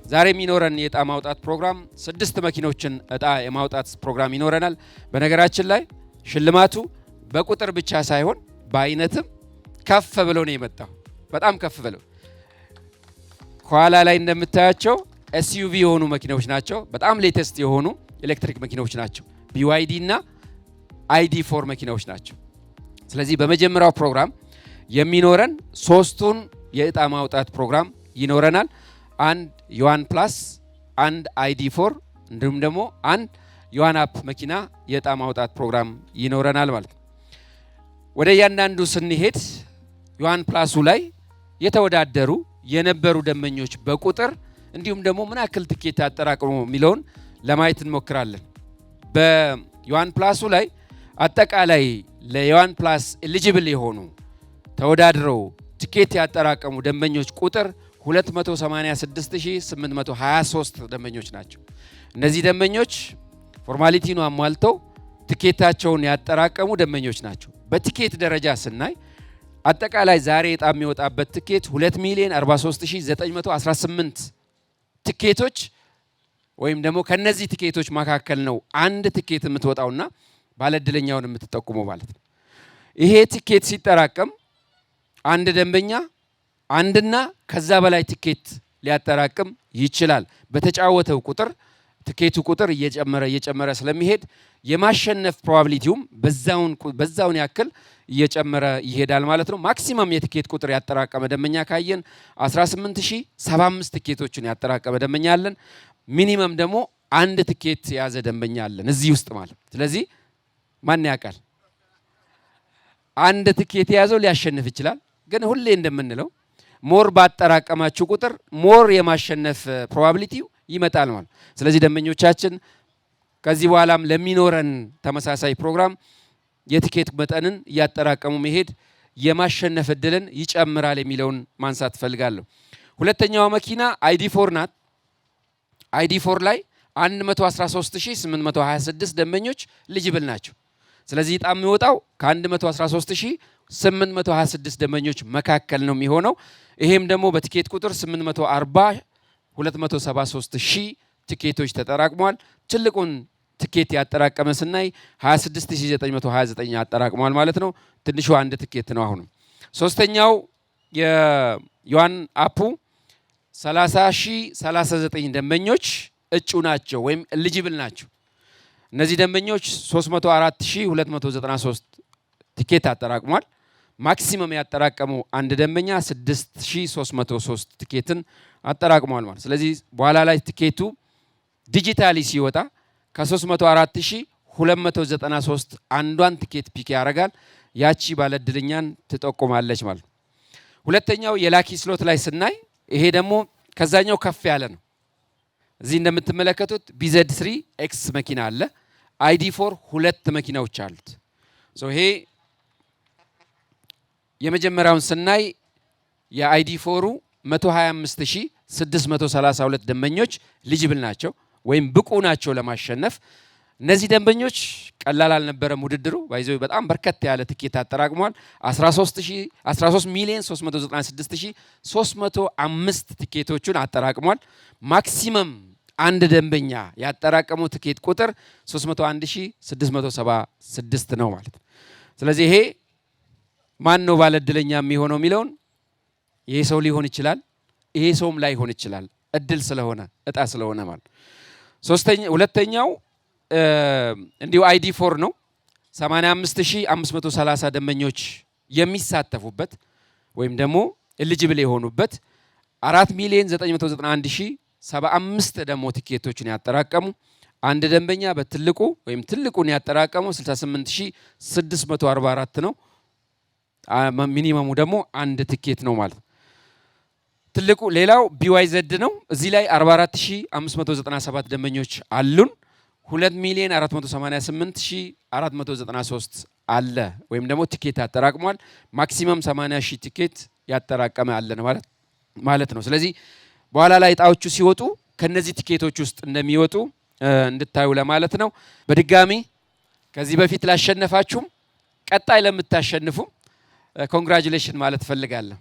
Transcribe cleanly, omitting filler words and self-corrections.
ዛሬ የሚኖረን የዕጣ ማውጣት ፕሮግራም 6 መኪኖችን ዕጣ የማውጣት ፕሮግራም ይኖረናል። በነገራችን ላይ ሽልማቱ በቁጥር ብቻ ሳይሆን በአይነትም ከፍ ብሎ ነው የመጣው። በጣም ከፍ ብሎ ኋላ ላይ እንደምታያቸው SUV የሆኑ መኪናዎች ናቸው። በጣም ሌተስት የሆኑ ኤሌክትሪክ መኪናዎች ናቸው። BYD እና ID4 መኪናዎች ናቸው። ስለዚህ በመጀመሪያው ፕሮግራም የሚኖረን 3ቱን የዕጣ ማውጣት ፕሮግራም ይኖረናል። አንድ ዩዋን ፕላስ፣ አንድ ID4 እንዲሁም ደግሞ አንድ ዩዋን አፕ መኪና የዕጣ ማውጣት ፕሮግራም ይኖረናል ማለት ነው። ወደ እያንዳንዱ ስንሄድ ዩዋን ፕላሱ ላይ የተወዳደሩ የነበሩ ደንበኞች በቁጥር እንዲሁም ደግሞ ምን ያክል ትኬት ያጠራቅሙ የሚለውን ለማየት እንሞክራለን። በዩዋን ፕላሱ ላይ አጠቃላይ ለዩዋን ፕላስ ኤሊጂብል የሆኑ ተወዳድረው ትኬት ያጠራቀሙ ደንበኞች ቁጥር 286823 ደንበኞች ናቸው። እነዚህ ደንበኞች ፎርማሊቲውን አሟልተው ትኬታቸውን ያጠራቀሙ ደንበኞች ናቸው። በትኬት ደረጃ ስናይ አጠቃላይ ዛሬ ዕጣ የሚወጣበት ትኬት 2,043,918 ትኬቶች ወይም ደግሞ ከነዚህ ትኬቶች መካከል ነው አንድ ትኬት የምትወጣውና ባለእድለኛውን የምትጠቁመው ማለት ነው። ይሄ ትኬት ሲጠራቀም አንድ ደንበኛ አንድና ከዛ በላይ ትኬት ሊያጠራቅም ይችላል። በተጫወተው ቁጥር ትኬቱ ቁጥር እየጨመረ ስለሚሄድ የማሸነፍ ፕሮባቢሊቲውም በዛውን ያክል እየጨመረ ይሄዳል ማለት ነው። ማክሲመም የትኬት ቁጥር ያጠራቀመ ደንበኛ ካየን 18075 ትኬቶችን ያጠራቀመ ደንበኛ አለን። ሚኒመም ደግሞ አንድ ትኬት የያዘ ደንበኛ አለን እዚህ ውስጥ ማለት። ስለዚህ ማን ያውቃል? አንድ ትኬት የያዘው ሊያሸንፍ ይችላል። ግን ሁሌ እንደምንለው ሞር ባጠራቀማችሁ ቁጥር ሞር የማሸነፍ ፕሮባቢሊቲው ይመጣል ማለት። ስለዚህ ደንበኞቻችን ከዚህ በኋላም ለሚኖረን ተመሳሳይ ፕሮግራም የትኬት መጠንን እያጠራቀሙ መሄድ የማሸነፍ እድልን ይጨምራል የሚለውን ማንሳት ፈልጋለሁ። ሁለተኛዋ መኪና ID4 ናት። ID4 ላይ 113826 ደንበኞች ኤሊጂብል ናቸው። ስለዚህ ዕጣ የሚወጣው ከ113826 ደንበኞች መካከል ነው የሚሆነው። ይሄም ደግሞ በትኬት ቁጥር 840,273,000 ትኬቶች ተጠራቅሟል። ትልቁን ትኬት ያጠራቀመ ስናይ 26929 ያጠራቅሟል ማለት ነው። ትንሹ አንድ ትኬት ነው። አሁንም ሶስተኛው የዩዋን አፑ 30,039 ደንበኞች እጩ ናቸው ወይም ኤሊጂብል ናቸው። እነዚህ ደንበኞች 304293 ትኬት አጠራቅሟል። ማክሲመም ያጠራቀመው አንድ ደንበኛ 6303 ትኬትን አጠራቅሟል ማለት። ስለዚህ በኋላ ላይ ትኬቱ ዲጂታሊ ሲወጣ ከ304293 አንዷን ትኬት ፒክ ያደርጋል። ያቺ ባለእድለኛን ትጠቁማለች ማለት ነው። ሁለተኛው የላኪ ስሎት ላይ ስናይ ይሄ ደግሞ ከዛኛው ከፍ ያለ ነው። እዚህ እንደምትመለከቱት BZ3 X መኪና አለ። ID4 ሁለት መኪናዎች አሉት። ይሄ የመጀመሪያውን ስናይ የID4ሩ 125632 ደንበኞች ኤሊጂብል ናቸው ወይም ብቁ ናቸው ለማሸነፍ። እነዚህ ደንበኞች ቀላል አልነበረም ውድድሩ። ባይዘው በጣም በርከት ያለ ትኬት አጠራቅሟል። 13,396,305 ትኬቶቹን አጠራቅሟል። ማክሲመም አንድ ደንበኛ ያጠራቀመው ትኬት ቁጥር 301,676 ነው ማለት ነው። ስለዚህ ይሄ ማን ነው ባለእድለኛ የሚሆነው የሚለውን ይሄ ሰው ሊሆን ይችላል፣ ይሄ ሰውም ላይሆን ይችላል። እድል ስለሆነ ዕጣ ስለሆነ ማለት። ሁለተኛው እንዲሁ ID4 ነው። 85,530 ደንበኞች የሚሳተፉበት ወይም ደግሞ ኤሊጂብል የሆኑበት 4,991,075 ደግሞ ትኬቶችን ያጠራቀሙ አንድ ደንበኛ በትልቁ ወይም ትልቁን ያጠራቀመው 68,644 ነው። ሚኒመሙ ደግሞ አንድ ትኬት ነው ማለት። ትልቁ ሌላው BYZ ነው። እዚህ ላይ 44,597 ደንበኞች አሉን። 2,488,493 አለ ወይም ደግሞ ትኬት ያጠራቅሟል። ማክሲመም 80,000 ትኬት ያጠራቀመ አለን ማለት ነው። ስለዚህ በኋላ ላይ ዕጣዎቹ ሲወጡ ከነዚህ ትኬቶች ውስጥ እንደሚወጡ እንድታዩ ለማለት ነው። በድጋሚ ከዚህ በፊት ላሸነፋችሁም ቀጣይ ለምታሸንፉ ኮንግራጁሌሽን ማለት ፈልጋለሁ።